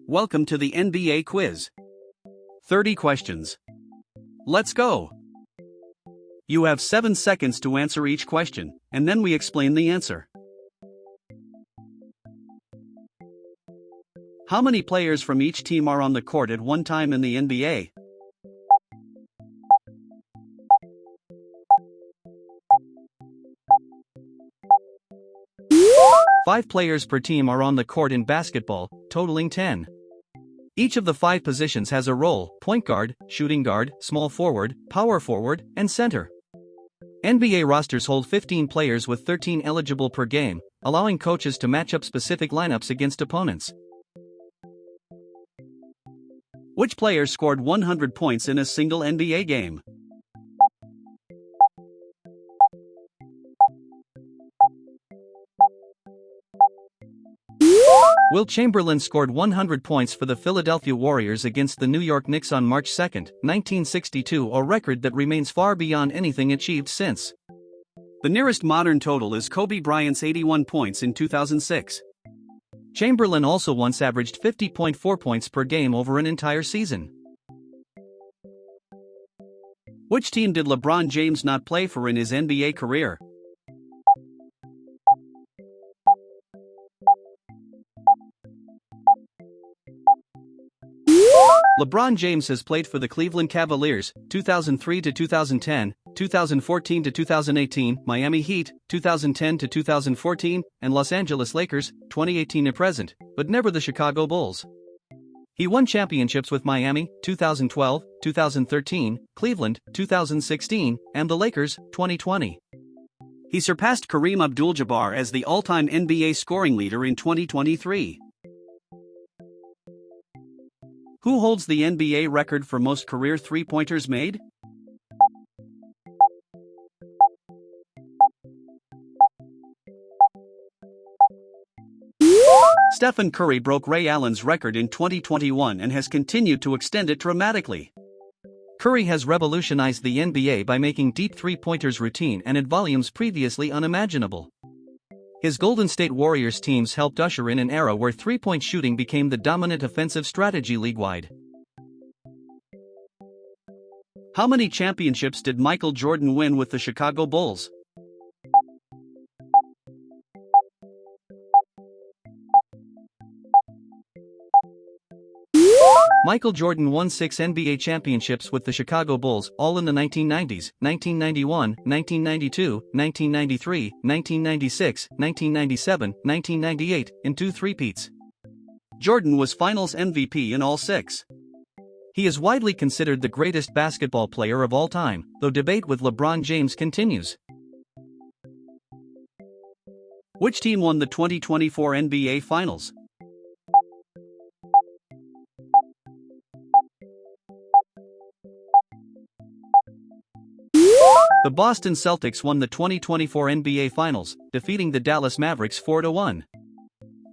Welcome to the NBA quiz. 30 questions. Let's go. You have 7 seconds to answer each question, and then we explain the answer. How many players from each team are on the court at one time in the NBA? Five players per team are on the court in basketball, totaling 10. Each of the 5 positions has a role: point guard, shooting guard, small forward, power forward, and center. NBA rosters hold 15 players with 13 eligible per game, allowing coaches to match up specific lineups against opponents. Which player scored 100 points in a single NBA game? Wilt Chamberlain scored 100 points for the Philadelphia Warriors against the New York Knicks on March 2, 1962, a record that remains far beyond anything achieved since. The nearest modern total is Kobe Bryant's 81 points in 2006. Chamberlain also once averaged 50.4 points per game over an entire season. Which team did LeBron James not play for in his NBA career? LeBron James has played for the Cleveland Cavaliers, 2003 to 2010, 2014 to 2018, Miami Heat, 2010 to 2014, and Los Angeles Lakers, 2018 to present, but never the Chicago Bulls. He won championships with Miami, 2012, 2013, Cleveland, 2016, and the Lakers, 2020. He surpassed Kareem Abdul-Jabbar as the all-time NBA scoring leader in 2023. Who holds the NBA record for most career three-pointers made? Stephen Curry broke Ray Allen's record in 2021 and has continued to extend it dramatically. Curry has revolutionized the NBA by making deep three-pointers routine and at volumes previously unimaginable. His Golden State Warriors teams helped usher in an era where three-point shooting became the dominant offensive strategy league-wide. How many championships did Michael Jordan win with the Chicago Bulls? Michael Jordan won 6 NBA championships with the Chicago Bulls, all in the 1990s, 1991, 1992, 1993, 1996, 1997, 1998, in 2 three-peats. Jordan was Finals MVP in all 6. He is widely considered the greatest basketball player of all time, though debate with LeBron James continues. Which team won the 2024 NBA Finals? The Boston Celtics won the 2024 NBA Finals, defeating the Dallas Mavericks 4-1.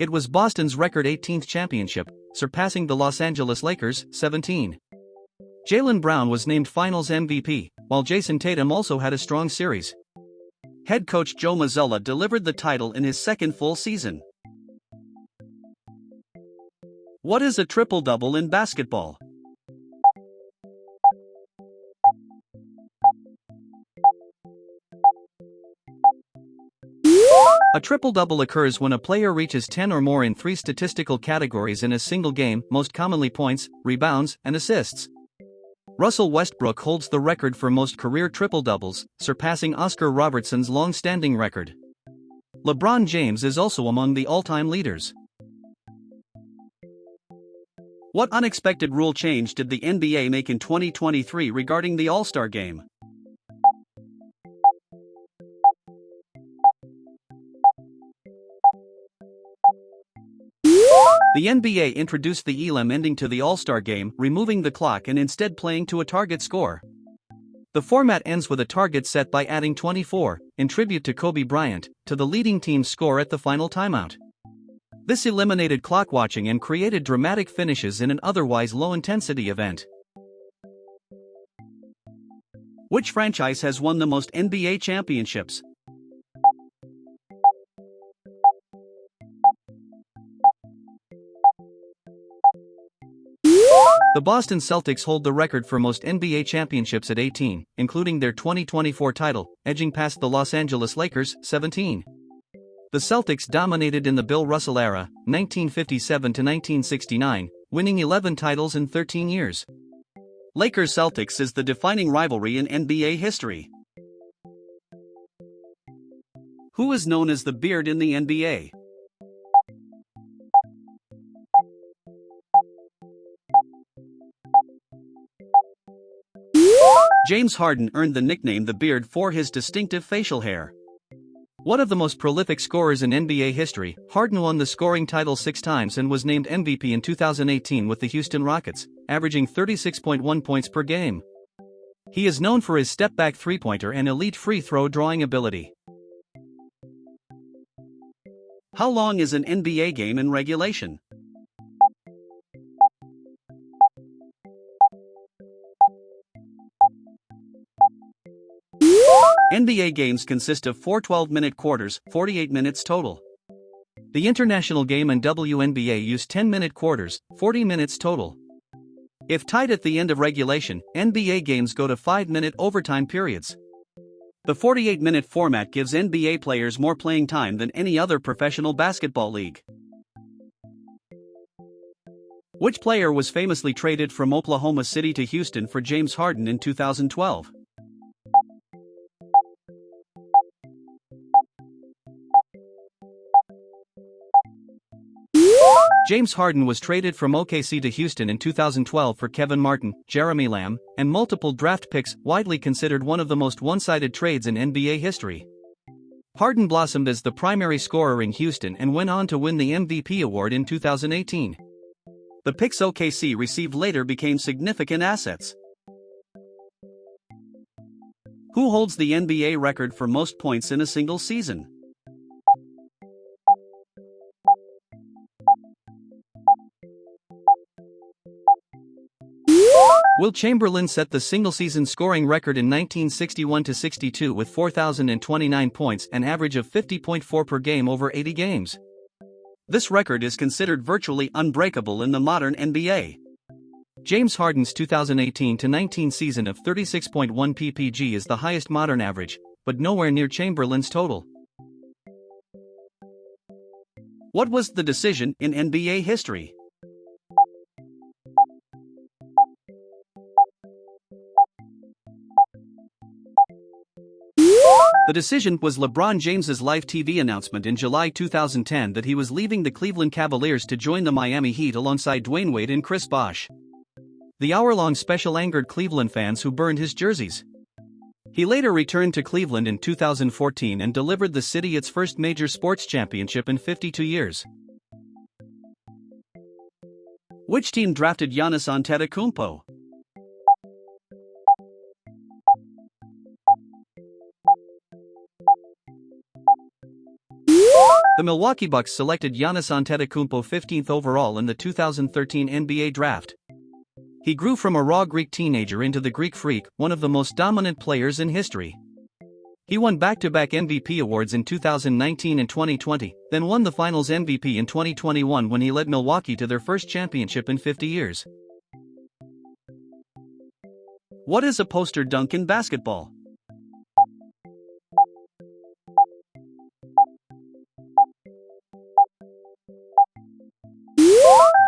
It was Boston's record 18th championship, surpassing the Los Angeles Lakers' 17. Jaylen Brown was named Finals MVP, while Jason Tatum also had a strong series. Head coach Joe Mazzulla delivered the title in his second full season. What is a triple-double in basketball? A triple-double occurs when a player reaches 10 or more in 3 statistical categories in a single game, most commonly points, rebounds, and assists. Russell Westbrook holds the record for most career triple-doubles, surpassing Oscar Robertson's long-standing record. LeBron James is also among the all-time leaders. What unexpected rule change did the NBA make in 2023 regarding the All-Star Game? The NBA introduced the ELEM ending to the All-Star Game, removing the clock and instead playing to a target score. The format ends with a target set by adding 24, in tribute to Kobe Bryant, to the leading team's score at the final timeout. This eliminated clock watching and created dramatic finishes in an otherwise low-intensity event. Which franchise has won the most NBA championships? The Boston Celtics hold the record for most NBA championships at 18, including their 2024 title, edging past the Los Angeles Lakers, 17. The Celtics dominated in the Bill Russell era, 1957 to 1969, winning 11 titles in 13 years. Lakers-Celtics is the defining rivalry in NBA history. Who is known as the Beard in the NBA? James Harden earned the nickname the Beard for his distinctive facial hair. One of the most prolific scorers in NBA history, Harden won the scoring title 6 times and was named MVP in 2018 with the Houston Rockets, averaging 36.1 points per game. He is known for his step-back three-pointer and elite free-throw drawing ability. How long is an NBA game in regulation? NBA games consist of 4 12-minute quarters, 48 minutes total. The International Game and WNBA use 10-minute quarters, 40 minutes total. If tied at the end of regulation, NBA games go to 5-minute overtime periods. The 48-minute format gives NBA players more playing time than any other professional basketball league. Which player was famously traded from Oklahoma City to Houston for James Harden in 2012? James Harden was traded from OKC to Houston in 2012 for Kevin Martin, Jeremy Lamb, and multiple draft picks, widely considered one of the most one-sided trades in NBA history. Harden blossomed as the primary scorer in Houston and went on to win the MVP award in 2018. The picks OKC received later became significant assets. Who holds the NBA record for most points in a single season? Wilt Chamberlain set the single-season scoring record in 1961-62 with 4,029 points, an average of 50.4 per game over 80 games. This record is considered virtually unbreakable in the modern NBA. James Harden's 2018-19 season of 36.1 ppg is the highest modern average, but nowhere near Chamberlain's total. What was the decision in NBA history? The decision was LeBron James's live TV announcement in July 2010 that he was leaving the Cleveland Cavaliers to join the Miami Heat alongside Dwayne Wade and Chris Bosh. The hour-long special angered Cleveland fans who burned his jerseys. He later returned to Cleveland in 2014 and delivered the city its first major sports championship in 52 years. Which team drafted Giannis Antetokounmpo? The Milwaukee Bucks selected Giannis Antetokounmpo 15th overall in the 2013 NBA draft. He grew from a raw Greek teenager into the Greek Freak, one of the most dominant players in history. He won back-to-back MVP awards in 2019 and 2020, then won the Finals MVP in 2021 when he led Milwaukee to their first championship in 50 years. What is a poster dunk in basketball?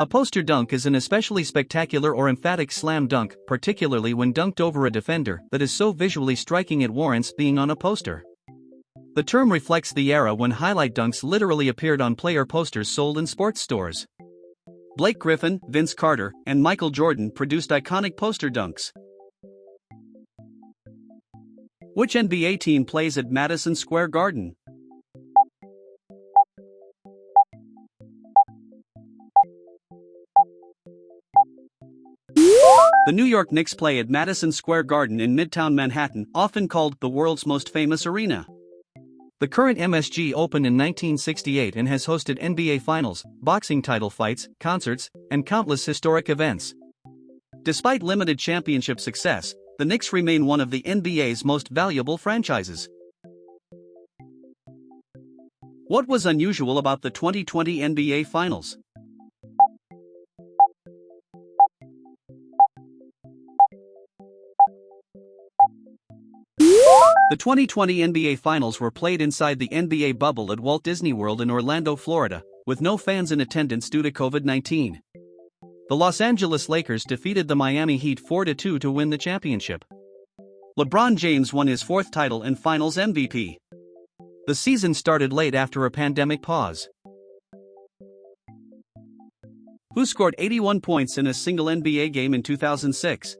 A poster dunk is an especially spectacular or emphatic slam dunk, particularly when dunked over a defender, that is so visually striking it warrants being on a poster. The term reflects the era when highlight dunks literally appeared on player posters sold in sports stores. Blake Griffin, Vince Carter, and Michael Jordan produced iconic poster dunks. Which NBA team plays at Madison Square Garden? The New York Knicks play at Madison Square Garden in Midtown Manhattan, often called the world's most famous arena. The current MSG opened in 1968 and has hosted NBA Finals, boxing title fights, concerts, and countless historic events. Despite limited championship success, the Knicks remain one of the NBA's most valuable franchises. What was unusual about the 2020 NBA Finals? The 2020 NBA Finals were played inside the NBA bubble at Walt Disney World in Orlando, Florida, with no fans in attendance due to COVID-19. The Los Angeles Lakers defeated the Miami Heat 4-2 to win the championship. LeBron James won his fourth title and Finals MVP. The season started late after a pandemic pause. Who scored 81 points in a single NBA game in 2006?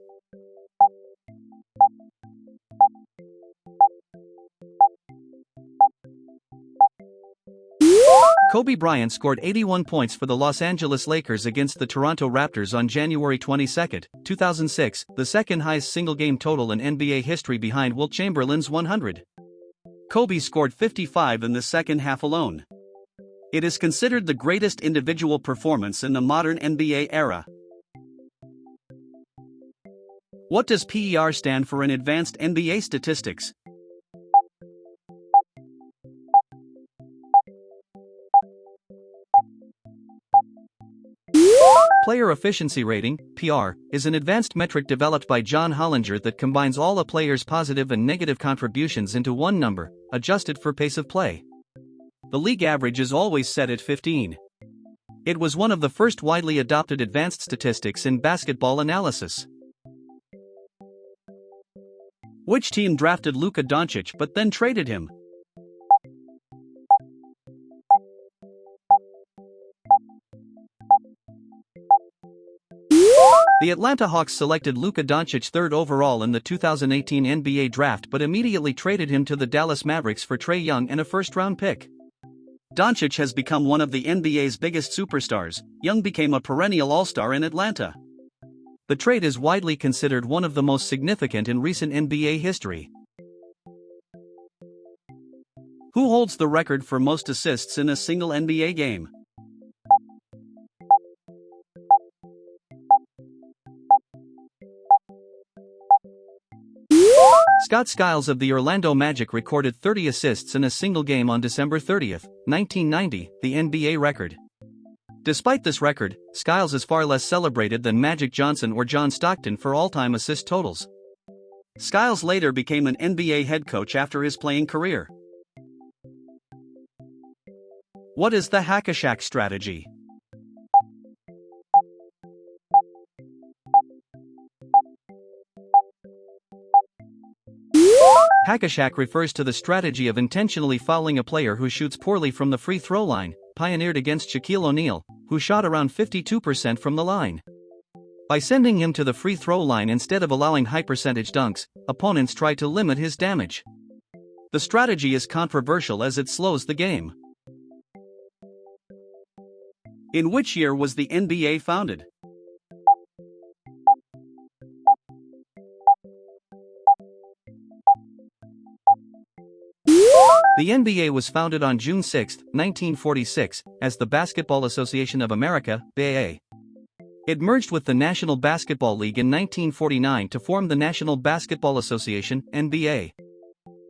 Kobe Bryant scored 81 points for the Los Angeles Lakers against the Toronto Raptors on January 22, 2006, the second highest single-game total in NBA history behind Wilt Chamberlain's 100. Kobe scored 55 in the second half alone. It is considered the greatest individual performance in the modern NBA era. What does PER stand for in advanced NBA statistics? Player Efficiency Rating, PR, is an advanced metric developed by John Hollinger that combines all a player's positive and negative contributions into one number, adjusted for pace of play. The league average is always set at 15. It was one of the first widely adopted advanced statistics in basketball analysis. Which team drafted Luka Doncic but then traded him? The Atlanta Hawks selected Luka Doncic third overall in the 2018 NBA draft but immediately traded him to the Dallas Mavericks for Trae Young and a first-round pick. Doncic has become one of the NBA's biggest superstars. Young became a perennial all-star in Atlanta. The trade is widely considered one of the most significant in recent NBA history. Who holds the record for most assists in a single NBA game? Scott Skiles of the Orlando Magic recorded 30 assists in a single game on December 30, 1990, the NBA record. Despite this record, Skiles is far less celebrated than Magic Johnson or John Stockton for all-time assist totals. Skiles later became an NBA head coach after his playing career. What is the Hack-a-Shaq strategy? Hack-a-Shaq refers to the strategy of intentionally fouling a player who shoots poorly from the free throw line, pioneered against Shaquille O'Neal, who shot around 52% from the line. By sending him to the free throw line instead of allowing high-percentage dunks, opponents try to limit his damage. The strategy is controversial as it slows the game. In which year was the NBA founded? The NBA was founded on June 6, 1946, as the Basketball Association of America, BAA. It merged with the National Basketball League in 1949 to form the National Basketball Association, NBA.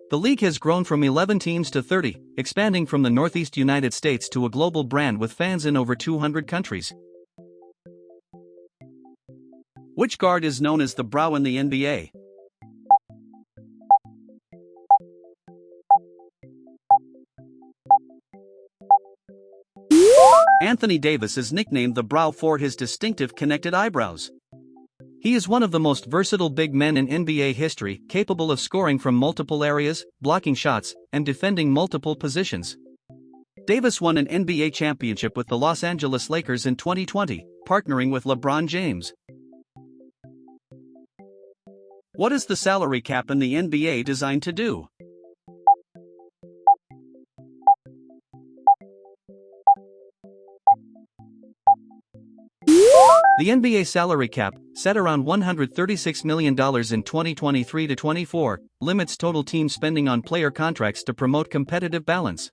The league has grown from 11 teams to 30, expanding from the Northeast United States to a global brand with fans in over 200 countries. Which guard is known as the Brow in the NBA? Anthony Davis is nicknamed the Brow for his distinctive connected eyebrows. He is one of the most versatile big men in NBA history, capable of scoring from multiple areas, blocking shots, and defending multiple positions. Davis won an NBA championship with the Los Angeles Lakers in 2020, partnering with LeBron James. What is the salary cap in the NBA designed to do? The NBA salary cap, set around $136 million in 2023-24, limits total team spending on player contracts to promote competitive balance.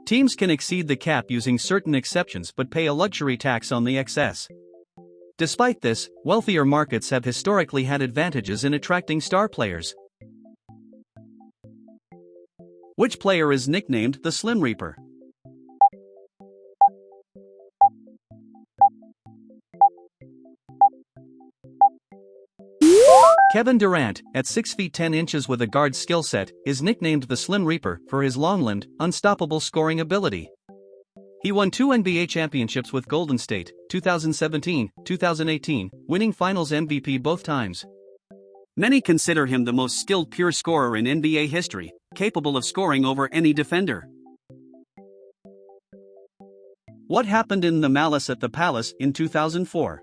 Teams can exceed the cap using certain exceptions but pay a luxury tax on the excess. Despite this, wealthier markets have historically had advantages in attracting star players. Which player is nicknamed the Slim Reaper? Kevin Durant, at 6 feet 10 inches with a guard's skill set, is nicknamed the Slim Reaper for his long-limbed, unstoppable scoring ability. He won 2 NBA championships with Golden State, 2017, 2018, winning Finals MVP both times. Many consider him the most skilled pure scorer in NBA history, capable of scoring over any defender. What happened in The Malice at the Palace in 2004?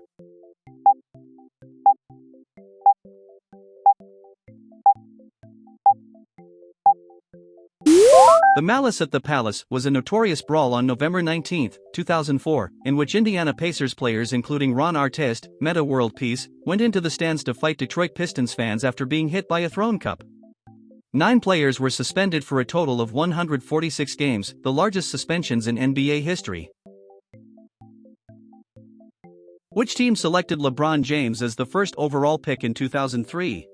The Malice at the Palace was a notorious brawl on November 19, 2004, in which Indiana Pacers players including Ron Artest, Metta World Peace, went into the stands to fight Detroit Pistons fans after being hit by a thrown cup. 9 players were suspended for a total of 146 games, the largest suspensions in NBA history. Which team selected LeBron James as the first overall pick in 2003?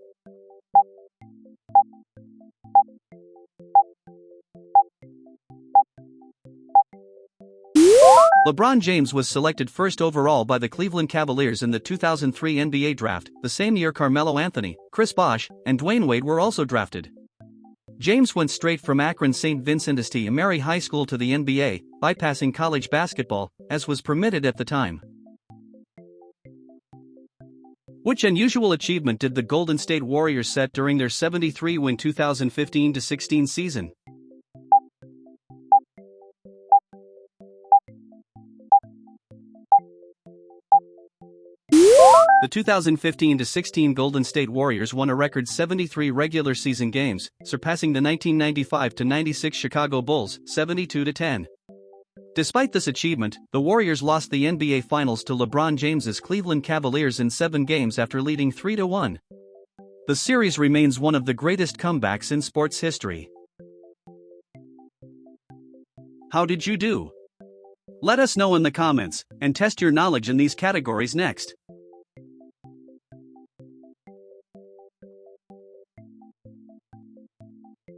LeBron James was selected first overall by the Cleveland Cavaliers in the 2003 NBA Draft, the same year Carmelo Anthony, Chris Bosh, and Dwayne Wade were also drafted. James went straight from Akron St. Vincent St. Mary High School to the NBA, bypassing college basketball, as was permitted at the time. Which unusual achievement did the Golden State Warriors set during their 73-win 2015-16 season? The 2015-16 Golden State Warriors won a record 73 regular season games, surpassing the 1995-96 Chicago Bulls, 72-10. Despite this achievement, the Warriors lost the NBA Finals to LeBron James's Cleveland Cavaliers in 7 games after leading 3-1. The series remains one of the greatest comebacks in sports history. How did you do? Let us know in the comments, and test your knowledge in these categories next.